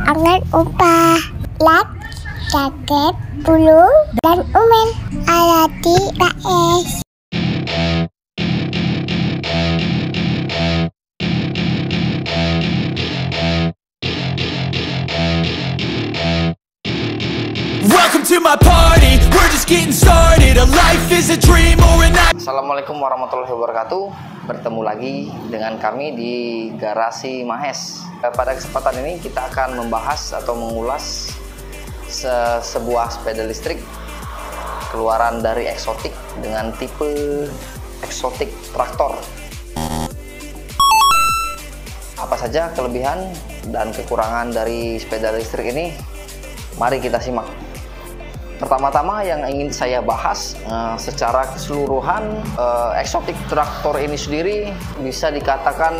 Jangan lupa like, subscribe dulu, dan komen Alati KS. Welcome to my party, we're just getting started. A life is a dream or a night. Assalamualaikum warahmatullahi wabarakatuh. Bertemu lagi dengan kami di Garasi Mahes. Pada kesempatan ini kita akan membahas atau mengulas sebuah sepeda listrik keluaran dari Exotic dengan tipe Exotic Traktor. Apa saja kelebihan dan kekurangan dari sepeda listrik ini? Mari kita simak. Pertama-tama yang ingin saya bahas secara keseluruhan, Exotic Traktor ini sendiri bisa dikatakan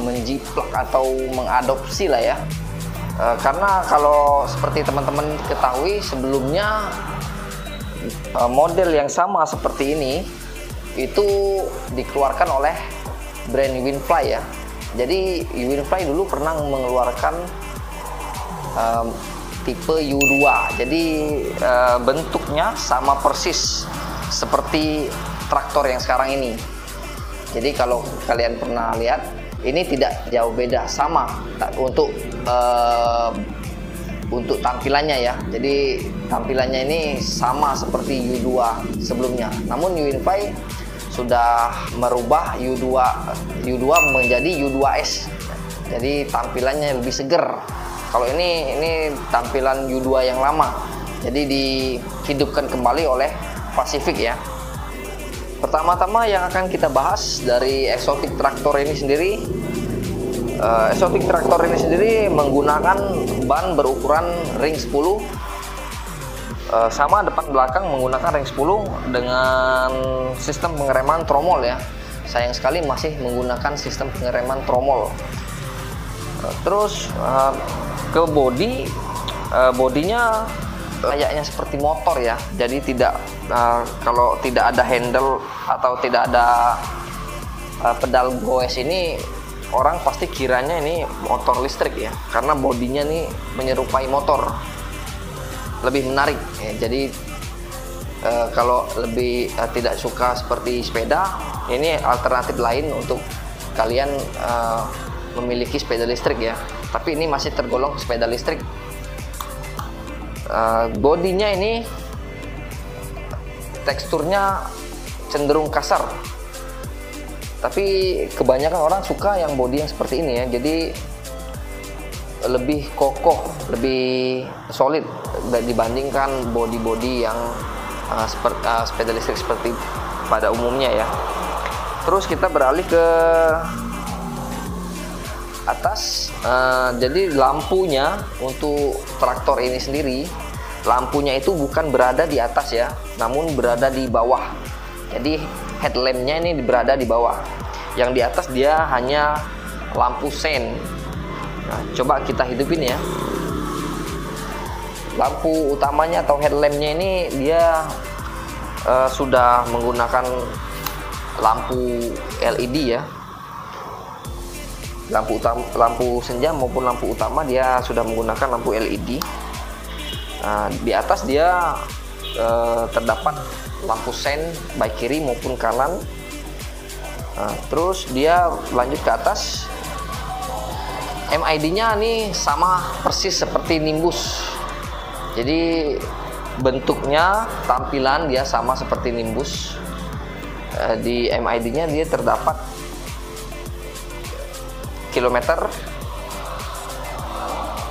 menjiplak atau mengadopsi lah ya. Karena kalau seperti teman-teman ketahui sebelumnya model yang sama seperti ini itu dikeluarkan oleh brand Winfly ya. Jadi Winfly dulu pernah mengeluarkan tipe U2, jadi bentuknya sama persis seperti traktor yang sekarang ini. Jadi kalau kalian pernah lihat, ini tidak jauh beda, sama untuk tampilannya ya. Jadi tampilannya ini sama seperti U2 sebelumnya. Namun Winfly sudah merubah U2 menjadi U2S. Jadi tampilannya lebih seger. Kalau ini tampilan U2 yang lama, jadi dihidupkan kembali oleh Pacific ya. Pertama-tama yang akan kita bahas dari Exotic Traktor ini sendiri, Exotic Traktor ini sendiri menggunakan ban berukuran ring 10, sama depan belakang menggunakan ring 10 dengan sistem pengereman tromol ya. Sayang sekali masih menggunakan sistem pengereman tromol. Terus ke bodinya layaknya seperti motor ya. Jadi tidak kalau tidak ada handle atau tidak ada pedal goes ini, orang pasti kiranya ini motor listrik ya, karena bodinya nih menyerupai motor, lebih menarik ya. Jadi kalau lebih tidak suka seperti sepeda, ini alternatif lain untuk kalian memiliki sepeda listrik ya. Tapi ini masih tergolong sepeda listrik. Bodinya ini teksturnya cenderung kasar, tapi kebanyakan orang suka yang bodi yang seperti ini ya. Jadi lebih kokoh, lebih solid dibandingkan bodi-bodi yang sepeda listrik seperti pada umumnya ya. Terus kita beralih ke atas. Jadi lampunya untuk traktor ini sendiri, lampunya itu bukan berada di atas ya, namun berada di bawah. Jadi headlampnya ini berada di bawah. Yang di atas dia hanya lampu sein. Nah, coba kita hidupin ya. Lampu utamanya atau headlampnya ini dia sudah menggunakan lampu LED ya. Lampu senja maupun lampu utama dia sudah menggunakan lampu LED. Di atas dia terdapat lampu sein baik kiri maupun kanan. Terus dia lanjut ke atas. MID-nya nih sama persis seperti Nimbus. Jadi bentuknya, tampilan dia sama seperti Nimbus. Di MID-nya dia terdapat kilometer,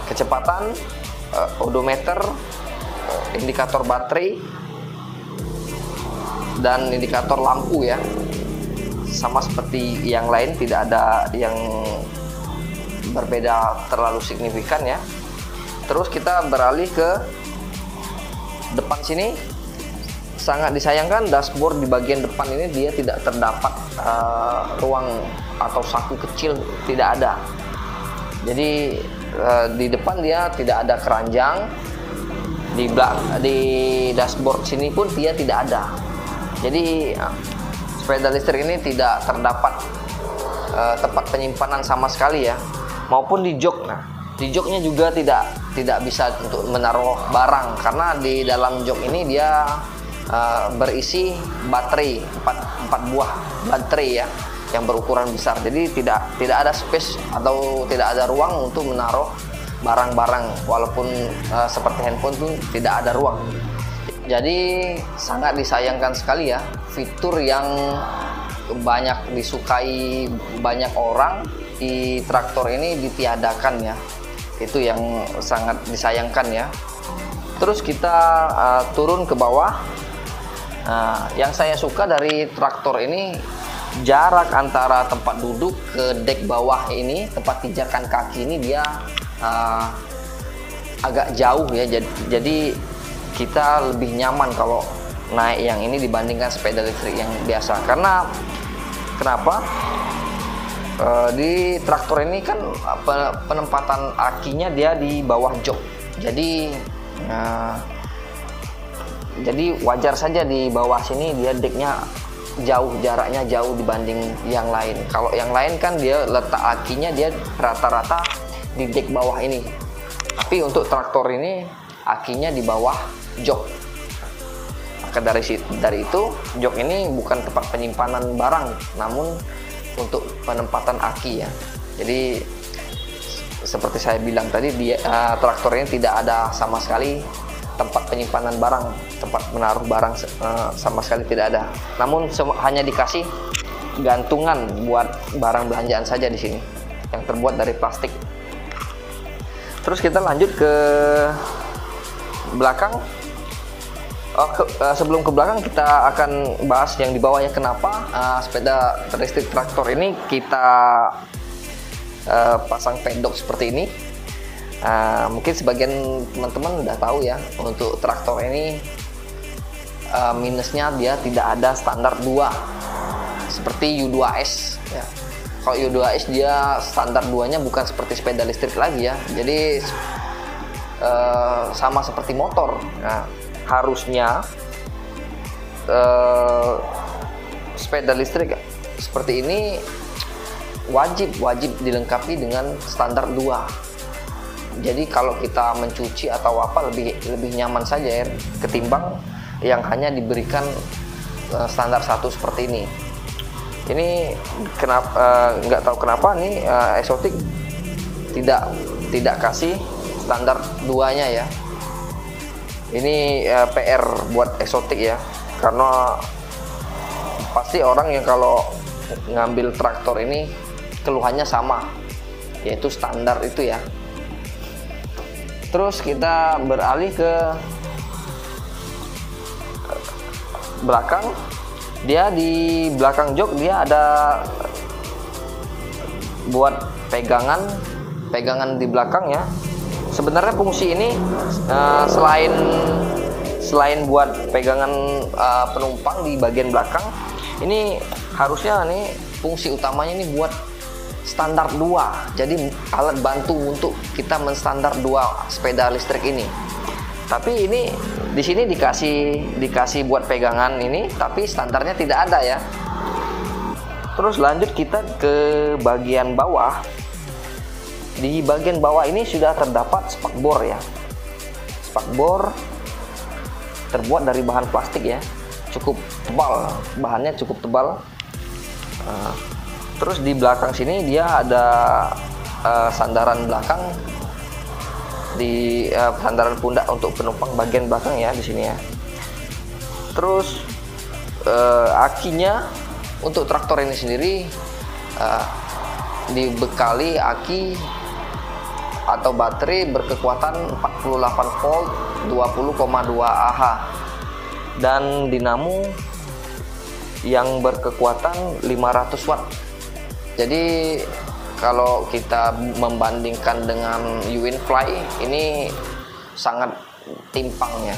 kecepatan, odometer, indikator baterai, dan indikator lampu ya. Sama seperti yang lain, tidak ada yang berbeda terlalu signifikan ya. Terus kita beralih ke depan sini. Sangat disayangkan dashboard di bagian depan ini dia tidak terdapat ruang atau saku kecil, tidak ada. Jadi di depan dia tidak ada keranjang, di dashboard sini pun dia tidak ada. Jadi sepeda listrik ini tidak terdapat tempat penyimpanan sama sekali ya, maupun di jok. Nah, Di joknya juga tidak bisa untuk menaruh barang, karena di dalam jok ini dia berisi baterai 4 buah baterai ya, yang berukuran besar. Jadi tidak ada space atau tidak ada ruang untuk menaruh barang-barang, walaupun seperti handphone pun tidak ada ruang. Jadi sangat disayangkan sekali ya, fitur yang banyak disukai banyak orang di traktor ini ditiadakan ya. Itu yang sangat disayangkan ya. Terus kita turun ke bawah. Yang saya suka dari traktor ini, jarak antara tempat duduk ke dek bawah ini, tempat pijakan kaki ini dia agak jauh ya. Jadi kita lebih nyaman kalau naik yang ini dibandingkan sepeda listrik yang biasa. Karena kenapa? Di traktor ini kan penempatan akinya dia di bawah jok, jadi wajar saja di bawah sini dia deknya jauh, jaraknya jauh dibanding yang lain. Kalau yang lain kan dia letak akinya dia rata-rata di dek bawah ini, tapi untuk traktor ini akinya di bawah jok. Maka dari itu jok ini bukan tempat penyimpanan barang, namun untuk penempatan aki ya. Jadi seperti saya bilang tadi, traktor ini tidak ada sama sekali tempat penyimpanan barang, tempat menaruh barang sama sekali tidak ada. Namun hanya dikasih gantungan buat barang belanjaan saja di sini, yang terbuat dari plastik. Terus kita lanjut ke belakang. Sebelum ke belakang kita akan bahas yang di bawah ya. Kenapa sepeda listrik traktor ini kita pasang pedok seperti ini? Mungkin sebagian teman-teman udah tahu ya, untuk traktor ini minusnya dia tidak ada standar 2 seperti U2S ya. Kalau U2S dia standar 2-nya bukan seperti sepeda listrik lagi ya. Jadi sama seperti motor. Nah, harusnya sepeda listrik seperti ini wajib dilengkapi dengan standar 2. Jadi kalau kita mencuci atau apa lebih nyaman saja ya, ketimbang yang hanya diberikan standar 1 seperti ini. Ini kenapa nggak tahu kenapa nih Exotic tidak kasih standar 2-nya ya. Ini PR buat Exotic ya, karena pasti orang yang kalau ngambil traktor ini keluhannya sama, yaitu standar itu ya. Terus kita beralih ke belakang. Dia di belakang jok dia ada buat pegangan di belakang ya. Sebenarnya fungsi ini selain buat pegangan penumpang di bagian belakang, ini harusnya nih fungsi utamanya ini buat standar 2. Jadi alat bantu untuk kita menstandar 2 sepeda listrik ini. Tapi ini di sini dikasih buat pegangan ini, tapi standarnya tidak ada ya. Terus lanjut kita ke bagian bawah. Di bagian bawah ini sudah terdapat spakbor ya. Spakbor terbuat dari bahan plastik ya, cukup tebal, bahannya cukup tebal. Terus di belakang sini dia ada sandaran belakang, di sandaran pundak untuk penumpang bagian belakang ya di sini ya. Terus akinya untuk traktor ini sendiri dibekali aki atau baterai berkekuatan 48 volt 20,2 Ah dan dinamo yang berkekuatan 500 watt. Jadi kalau kita membandingkan dengan Uinfly ini sangat timpang ya.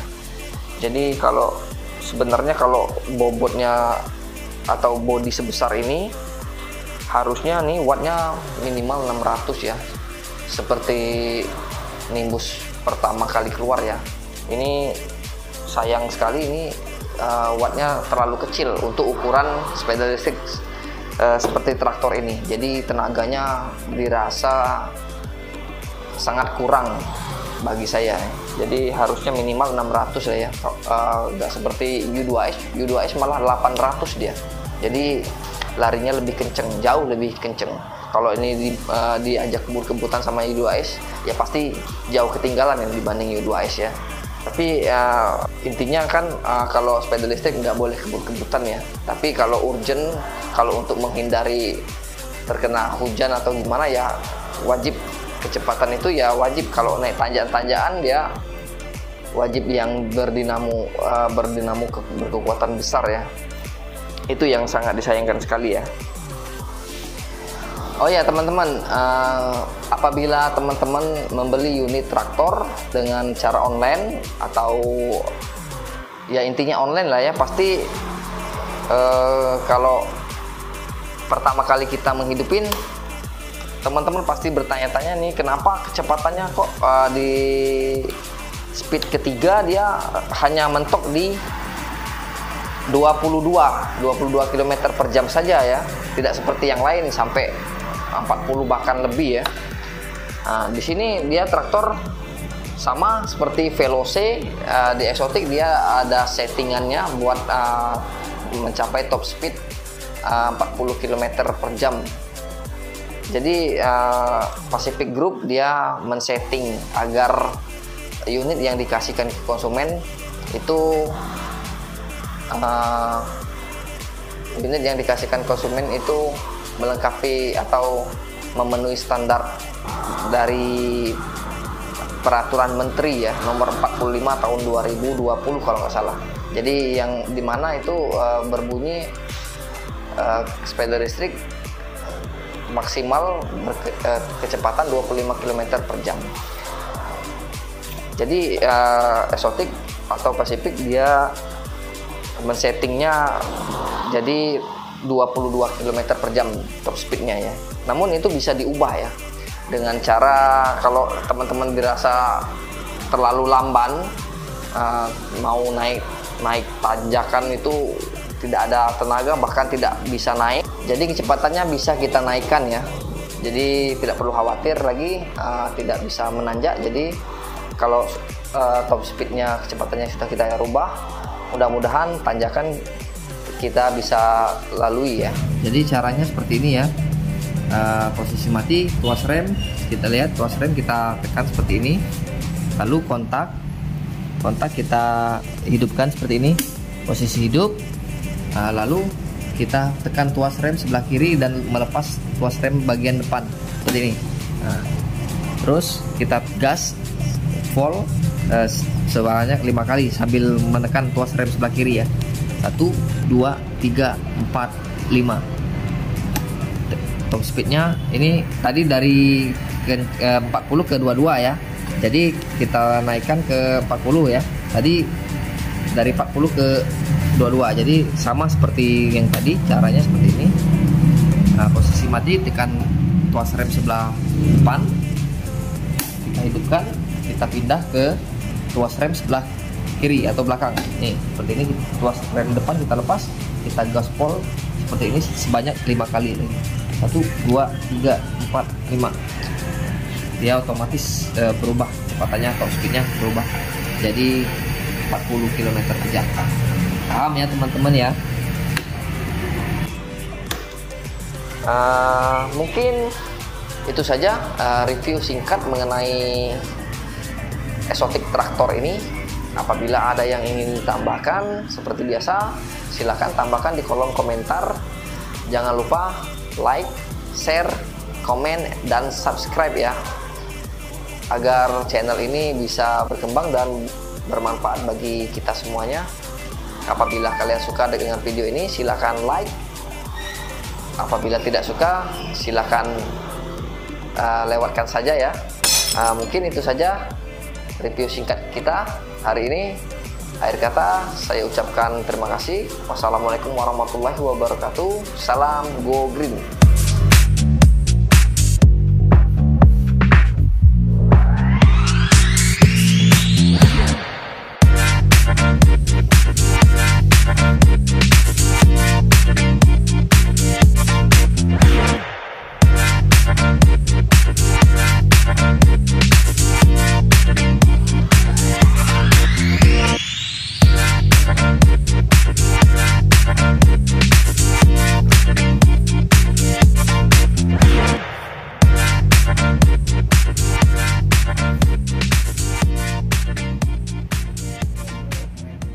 Jadi kalau sebenarnya kalau bobotnya atau bodi sebesar ini harusnya nih wattnya minimal 600 ya, seperti Nimbus pertama kali keluar ya. Ini sayang sekali ini wattnya terlalu kecil untuk ukuran sepeda listrik seperti traktor ini. Jadi tenaganya dirasa sangat kurang bagi saya. Jadi harusnya minimal 600 lah ya. Nggak seperti U2S. U2S malah 800 dia. Jadi larinya lebih kenceng, jauh lebih kenceng. Kalau ini diajak kebut-kebutan sama U2S, ya pasti jauh ketinggalan yang dibanding U2S ya. Tapi intinya kan kalau sepeda listrik nggak boleh kebut-kebutan ya. Tapi kalau urgent, kalau untuk menghindari terkena hujan atau gimana ya wajib kecepatan itu ya wajib. Kalau naik tanjakan-tanjakan dia wajib yang berdinamo berkekuatan besar ya. Itu yang sangat disayangkan sekali ya. Oh ya teman-teman, apabila teman-teman membeli unit traktor dengan cara online atau ya intinya online lah ya, pasti kalau pertama kali kita menghidupin, teman-teman pasti bertanya-tanya nih, kenapa kecepatannya kok di speed ketiga dia hanya mentok di 22 km per jam saja ya, tidak seperti yang lain sampai 40 bahkan lebih ya. Nah, di sini dia traktor sama seperti Veloce. Di Exotic dia ada settingannya buat mencapai top speed 40 km per jam. Jadi Pacific Group dia men-setting agar unit yang dikasihkan ke konsumen itu melengkapi atau memenuhi standar dari peraturan menteri ya nomor 45 tahun 2020 kalau nggak salah. Jadi yang dimana itu berbunyi sepeda listrik maksimal kecepatan 25 km per jam. Jadi Exotic atau Pacific dia men-settingnya jadi 22 km per jam top speednya ya. Namun itu bisa diubah ya dengan cara kalau teman-teman dirasa terlalu lamban, mau naik tanjakan itu tidak ada tenaga, bahkan tidak bisa naik, jadi kecepatannya bisa kita naikkan ya. Jadi tidak perlu khawatir lagi tidak bisa menanjak. Jadi kalau top speednya kecepatannya sudah kita rubah, mudah-mudahan tanjakan kita bisa lalui ya. Jadi caranya seperti ini ya. Posisi mati, tuas rem, kita lihat tuas rem kita tekan seperti ini. Lalu kontak kita hidupkan seperti ini, posisi hidup. Lalu kita tekan tuas rem sebelah kiri dan melepas tuas rem bagian depan seperti ini. Terus kita gas full sebanyak 5 kali sambil menekan tuas rem sebelah kiri ya. 1, 2, 3, 4, 5. Top speednya ini tadi dari 40 ke 22 ya. Jadi kita naikkan ke 40 ya. Tadi dari 40 ke 22. Jadi sama seperti yang tadi, caranya seperti ini. Posisi mati, tekan tuas rem sebelah depan. Kita hidupkan, kita pindah ke tuas rem sebelah kiri atau belakang. Nih, seperti ini tuas rem depan kita lepas, kita gaspol seperti ini sebanyak 5 kali. 1, 2, 3, 4, 5. Dia otomatis berubah kecepatannya, top speednya berubah jadi 40 km per jam. Paham ya teman-teman ya? Mungkin itu saja review singkat mengenai Exotic traktor ini. Apabila ada yang ingin ditambahkan, seperti biasa, silahkan tambahkan di kolom komentar. Jangan lupa like, share, komen, dan subscribe ya, agar channel ini bisa berkembang dan bermanfaat bagi kita semuanya. Apabila kalian suka dengan video ini, silahkan like. Apabila tidak suka, silahkan lewatkan saja ya. Mungkin itu saja review singkat kita hari ini. Akhir kata saya ucapkan terima kasih. Wassalamualaikum warahmatullahi wabarakatuh. Salam Go Green.